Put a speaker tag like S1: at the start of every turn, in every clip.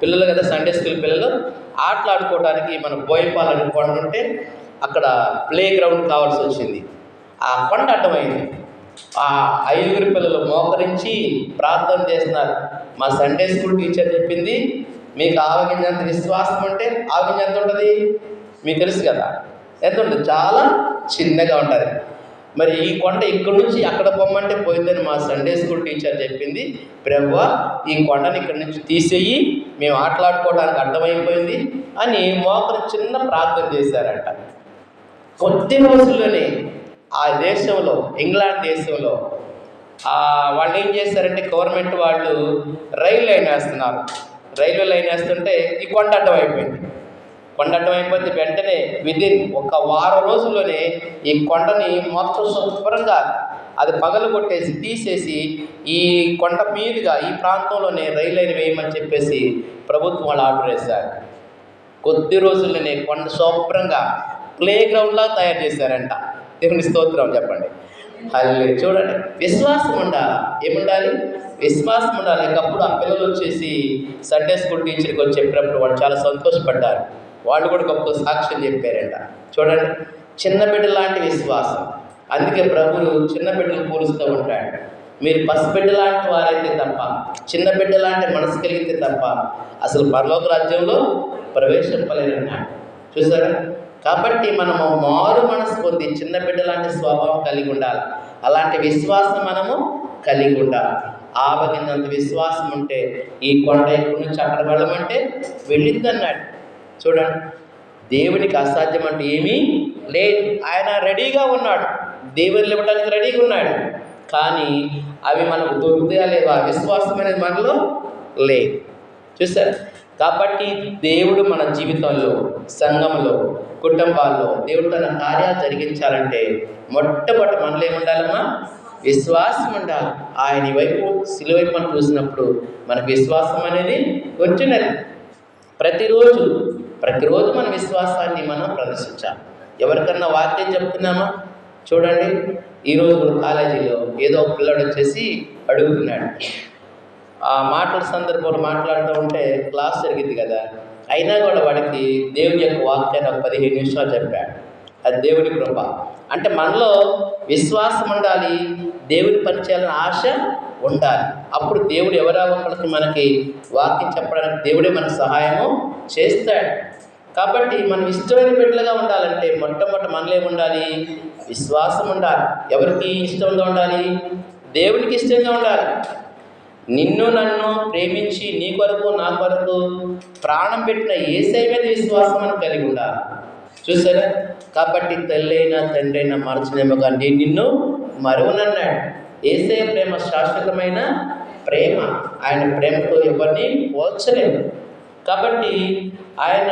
S1: పిల్లలు కదా, Sunday school పిల్లలు ఆటలాడుకోవడానికి మన బోయపాలని కొండ ఉంటే అక్కడ ప్లే గ్రౌండ్ కావాల్సి వచ్చింది. ఆ కొండ అడ్డమైంది. ఆ 5 పిల్లలు మోకరించి ప్రార్థన చేస్తున్నారు. మా సండే స్కూల్ టీచర్ చెప్పింది, మీకు ఆవగింజంత విశ్వాసం అంటే ఆవగింజ ఎంత ఉంటుంది మీకు తెలుసు కదా, ఎంత ఉంటుంది? చాలా చిన్నగా ఉంటుంది. మరి ఈ కొండ ఇక్కడి నుంచి అక్కడ పొమ్మంటే పోయిందని మా సండే స్కూల్ టీచర్ చెప్పింది. ప్రభువా, ఈ కొండని ఇక్కడి నుంచి తీసేయి, మేము ఆటలాడుకోవడానికి అడ్డమైపోయింది అని మోకరు చిన్న ప్రార్థన చేశారంట. కొద్ది రోజుల్లోనే ఆ దేశంలో, ఇంగ్లాండ్ దేశంలో వాళ్ళు ఏం చేశారంటే, గవర్నమెంట్ వాళ్ళు రైలు లైన్ వేస్తున్నారు. రైల్వే లైన్ వేస్తుంటే ఈ కొండ అడ్డం అయిపోయింది. కొండ అడ్డం అయిపోతే వెంటనే విదిన్ 1 వారం రోజుల్లోనే ఈ కొండని మొత్తం శుభ్రంగా అది పగలు కొట్టేసి తీసేసి ఈ కొండ మీదుగా ఈ ప్రాంతంలోనే రైలు లైన్ వేయమని చెప్పేసి ప్రభుత్వం వాళ్ళు ఆర్డర్ వేశారు. కొద్ది రోజుల్లోనే కొండ శుభ్రంగా ప్లే గ్రౌండ్లా తయారు చేశారంట. దేవుని స్తోత్రం చెప్పండి. హల్లెలూయా. చూడండి, విశ్వాసం ఉండాలి. ఏముండాలి? విశ్వాసం ఉండాలి. ఒకప్పుడు ఆ పిల్లలు వచ్చేసి సండే స్కూల్ టీచర్కి వచ్చి చెప్పినప్పుడు వాళ్ళు చాలా సంతోషపడ్డారు. వాళ్ళు కూడా గొప్ప సాక్ష్యం చెప్పారంట. చూడండి, చిన్న బిడ్డ లాంటి విశ్వాసం. అందుకే ప్రభువు చిన్న బిడ్డలు పూలుస్తూ ఉంటాడు. మీరు పసిబిడ్డ లాంటి వారైతే తప్ప, చిన్న బిడ్డ లాంటి మనసు కలిగితే తప్ప అసలు పరలోక రాజ్యంలో ప్రవేశింపలేరన్నాడు. చూసారా? కాబట్టి మనము మారు మనసు పొంది చిన్న బిడ్డ లాంటి స్వభావం కలిగి ఉండాలి. అలాంటి విశ్వాసం మనము కలిగి ఉండాలి. ఆవగింజంత విశ్వాసం ఉంటే ఈ కొండ ఎక్కడి నుంచి అక్కడ వెళ్ళమంటే వెళ్ళిద్దన్నాడు. చూడండి, దేవునికి అసాధ్యం అంటే ఏమీ లేదు. ఆయన రెడీగా ఉన్నాడు, దేవుని ఇవ్వడానికి రెడీగా ఉన్నాడు. కానీ అవి మనకు దొరుకుతాయా లేవా? విశ్వాసం అనేది మనలో లేదు. చూసారు? కాబట్టి దేవుడు మన జీవితంలో, సంఘంలో, కుటుంబాల్లో దేవుడు తన కార్యాలు జరిగించాలంటే మొట్టమొదటి మనలో ఏముండాలమ్మా? విశ్వాసం ఉండాలి. ఆయన వైపు శిలువ వైపు మనం చూసినప్పుడు మనకు విశ్వాసం అనేది వచ్చినది. ప్రతిరోజు మన విశ్వాసాన్ని మనం ప్రదర్శించాలి. ఎవరికన్నా వాక్యం చెప్తున్నామా? చూడండి, ఈరోజు కాలేజీలో ఏదో ఒక పిల్లడు వచ్చేసి అడుగుతున్నాడు. ఆ మాటల సందర్భంలో మాట్లాడుతూ ఉంటే క్లాస్ జరిగింది కదా, అయినా కూడా వాడికి దేవుని యొక్క వాక్యాన్ని ఒక 15 నిమిషాలు చెప్పాడు. అది దేవుని కృప. అంటే మనలో విశ్వాసం ఉండాలి, దేవుని పని చేయాలని ఆశ ఉండాలి. అప్పుడు దేవుడు ఎవరో ఒకరికి మనకి వాక్యం చెప్పడానికి దేవుడే మనకు సహాయము చేస్తాడు. కాబట్టి మనం ఇష్టమైన బిడ్డలుగా ఉండాలంటే మొట్టమొదటి మనలో ఏముండాలి? విశ్వాసం ఉండాలి. ఎవరికి ఇష్టంగా ఉండాలి? దేవునికి ఇష్టంగా ఉండాలి. నిన్ను నన్ను ప్రేమించి నీ కొరకు నా కొరకు ప్రాణం పెట్టిన యేసయ్య మీద విశ్వాసం అని కలిగి ఉండాలి. చూసారా? కాబట్టి తల్లైనా తండ్రైనా మరచనేమో కానీ నేను నిన్ను మరువనన్నాడు. యేసయ్య ప్రేమ శాశ్వతమైన ప్రేమ. ఆయన ప్రేమతో ఎవరిని పోల్చలేము. కాబట్టి ఆయన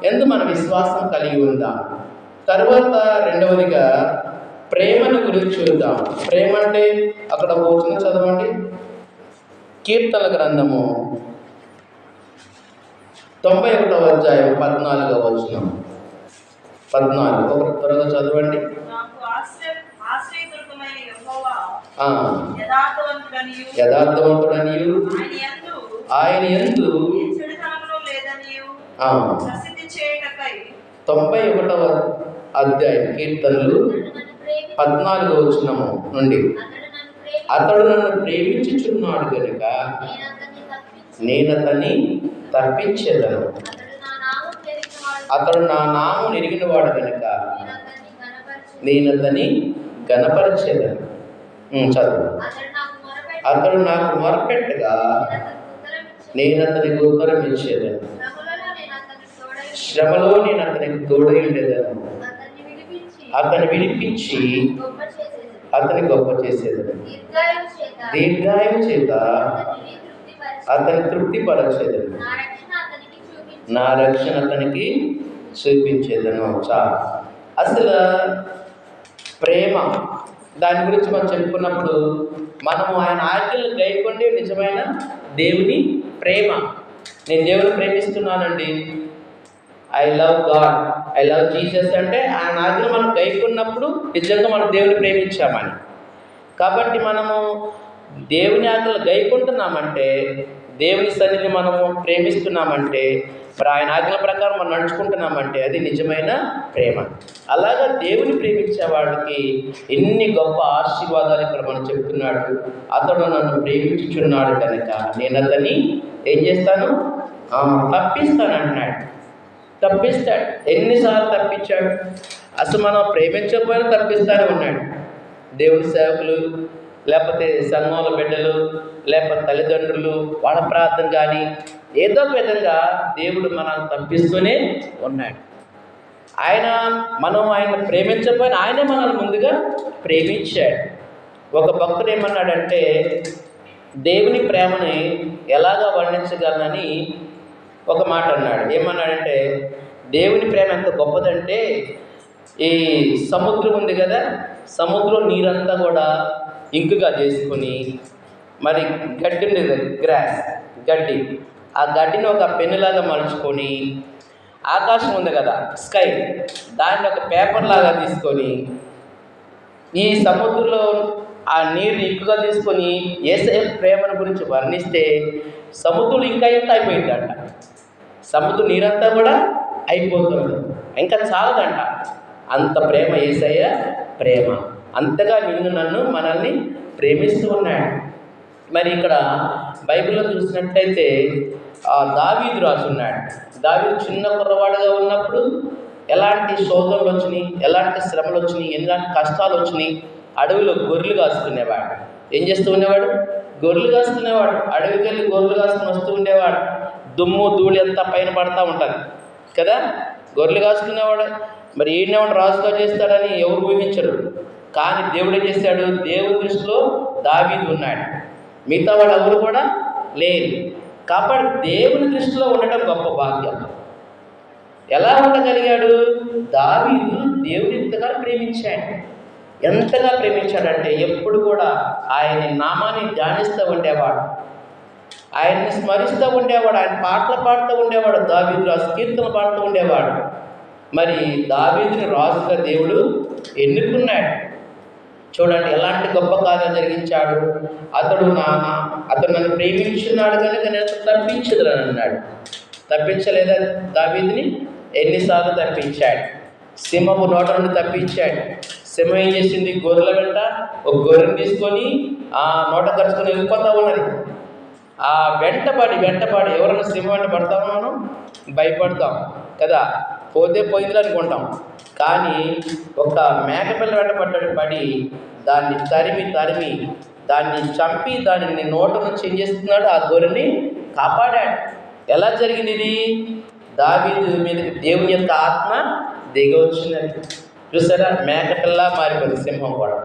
S1: ఎందు మన విశ్వాసం కలిగి ఉందాం. తర్వాత రెండవదిగా ప్రేమను గురించి చూద్దాం. ప్రేమ అంటే అక్కడ వచ్చిన చదవండి, కీర్తనల గ్రంథము 91వ అధ్యాయం 14వ వచనం. 14 ఒక త్వరగా చదవండి. యథార్థవంతుడనియు ఆయన యందు 91వ అధ్యాయం కీర్తనలు 14వ వచనము నుండి, అతడు నన్ను ప్రేమించుచున్నాడు గనుక నేను అతన్ని తప్పించేదను. అతడు నా నామం ఎరిగినవాడు గనుక నేను అతన్ని ఘనపరిచేదను. చదువు. అతడు నాకు మొరపెట్టగా నేను అతనికి ఉత్తరం ఇచ్చేదను. శ్రమలో నేను అతనికి తోడై ఉండేదను. అతన్ని విడిపించి అతని గొప్ప చేసేదను. దీర్ఘాయువు చేత అతని తృప్తిపరచేదను. నా రక్షణ అతనికి చూపించేదను. చాలు. అసలు ప్రేమ దాని గురించి మనం చెప్పుకున్నప్పుడు మనము ఆయన ఆజ్ఞలు గైకొండే నిజమైన దేవుని ప్రేమ. నేను దేవుని ప్రేమిస్తున్నానండి, I love God, I love Jesus అంటే ఆయన ఆజ్ఞలు మనం గైకొన్నప్పుడు నిజంగా మనం దేవుని ప్రేమించామని. కాబట్టి మనము దేవుని ఆజ్ఞలు గైకుంటున్నామంటే, దేవుని సన్నిధిని మనము ప్రేమిస్తున్నామంటే, మరి ఆయన ఆజ్ఞల ప్రకారం మనం నడుచుకుంటున్నామంటే అది నిజమైన ప్రేమ. అలాగా దేవుని ప్రేమించే వాళ్ళకి ఎన్ని గొప్ప ఆశీర్వాదాలు ఇక్కడ మనం చెప్తున్నాడు. అతడు నన్ను ప్రేమించుచున్నాడు కనుక నేను అతన్ని ఏం చేస్తాను, తప్పిస్తాను అంటున్నాడు. తప్పిస్తాడు. ఎన్నిసార్లు తప్పించాడు? అసలు మనం ప్రేమించకపోయినా తప్పిస్తానే ఉన్నాడు. దేవుని సేవకులు, లేకపోతే సంఘంలో బిడ్డలు, లేకపోతే తల్లిదండ్రులు, వాళ్ళ ప్రార్థన కానీ ఏదో ఒక విధంగా దేవుడు మనల్ని తప్పిస్తూనే ఉన్నాడు. ఆయన ప్రేమించకపోయినా ఆయనే మనల్ని ముందుగా ప్రేమించాడు. ఒక భక్తుడు ఏమన్నాడంటే, దేవుని ప్రేమని ఎలాగా వర్ణించగలనని ఒక మాట అన్నాడు. ఏమన్నాడంటే, దేవుని ప్రేమ ఎంత గొప్పదంటే, ఈ సముద్రం ఉంది కదా, సముద్రం నీరంతా కూడా ఇంకుగా చేసుకొని, మరి గడ్డి ఉండేది, గ్రాస్ గడ్డి, ఆ గడ్డిని ఒక పెన్నులాగా మలుచుకొని, ఆకాశం ఉంది కదా స్కై, దాన్ని ఒక పేపర్ లాగా తీసుకొని, ఈ సముద్రంలో ఆ నీరు ఇంకుగా తీసుకొని యేసయ్య ప్రేమను గురించి వర్ణిస్తే సముద్రం ఇంకా ఎంత అయిపోయిందంట. సముద్రం నీరంతా కూడా అయిపోతుంది, ఇంకా చాలదంట. అంత ప్రేమ యేసయ్య ప్రేమ. అంతగా నిన్ను నన్ను మనల్ని ప్రేమిస్తూ ఉన్నాడు. మరి ఇక్కడ బైబిల్లో చూసినట్లయితే దావీదు రాసున్నాడు. దావీదు చిన్న కుర్రవాడుగా ఉన్నప్పుడు ఎలాంటి శోధనలు వచ్చినాయి, ఎలాంటి శ్రమలు వచ్చినాయి, ఎలాంటి కష్టాలు వచ్చినాయి. అడవిలో గొర్రెలు కాసుకునేవాడు. ఏం చేస్తూ ఉండేవాడు? గొర్రెలు కాసుకునేవాడు. అడవికి వెళ్ళి గొర్రెలు కాసుకుని వస్తూ ఉండేవాడు. దుమ్ము ధూళి అంతా పైన పడతా ఉంటుంది కదా, గొర్రెలు కాసుకునేవాడు. మరి ఈయనేవాడు రాజుగా చేస్తాడని ఎవరు ఊహించరు. కానీ దేవుడు ఏం చేశాడు? దేవుడి దృష్టిలో దావీదు ఉన్నాడు, మిగతా వాడు ఎవరు కూడా లేరు. కాబట్టి దేవుని దృష్టిలో ఉండటం గొప్ప భాగ్యం. ఎలా ఉండగలిగాడు? దావీదు దేవుని ఎంతగా ప్రేమించాడు. ఎంతగా ప్రేమించాడంటే ఎప్పుడు కూడా ఆయన నామాన్ని ధ్యానిస్తూ ఉండేవాడు, ఆయన్ని స్మరిస్తూ ఉండేవాడు, ఆయన పాటలు పాడుతూ ఉండేవాడు. దావీదు రాజు కీర్తనలు పాడుతూ ఉండేవాడు. మరి దావీదుని రాజుగా దేవుడు ఎన్నుకున్నాడు. చూడండి ఎలాంటి గొప్ప కార్యం జరిగించాడు. అతడు నన్ను ప్రేమించున్నాడు కనుక నేను తప్పించదులని అన్నాడు. తప్పించలేదా దావీదుని? ఎన్నిసార్లు తప్పించాడు. సింహపు నోట నుండి తప్పించాడు. సింహం ఏం చేసింది? గొర్రెల వెంట ఒక గొర్రెను తీసుకొని ఆ నోట కరుచుకొని వెళ్ళిపోతా ఉన్నది. ఆ వెంటపడి ఎవరైనా సింహం వెంట పడతామో మనం భయపడతాం కదా, పోతే పోయింది అనుకుంటాం. కానీ ఒక మేకపిల్ల వెంట పడి దాన్ని తరిమి దాన్ని చంపి దానిని నోట నుంచి ఏం చేస్తున్నాడు? ఆ గొర్రెని కాపాడాడు. ఎలా జరిగింది ఇది? దావీదు మీద దేవుని యొక్క ఆత్మ దిగవచ్చినది. చూసారా, మేకపిల్ల మారిపోయింది సింహం కూడా.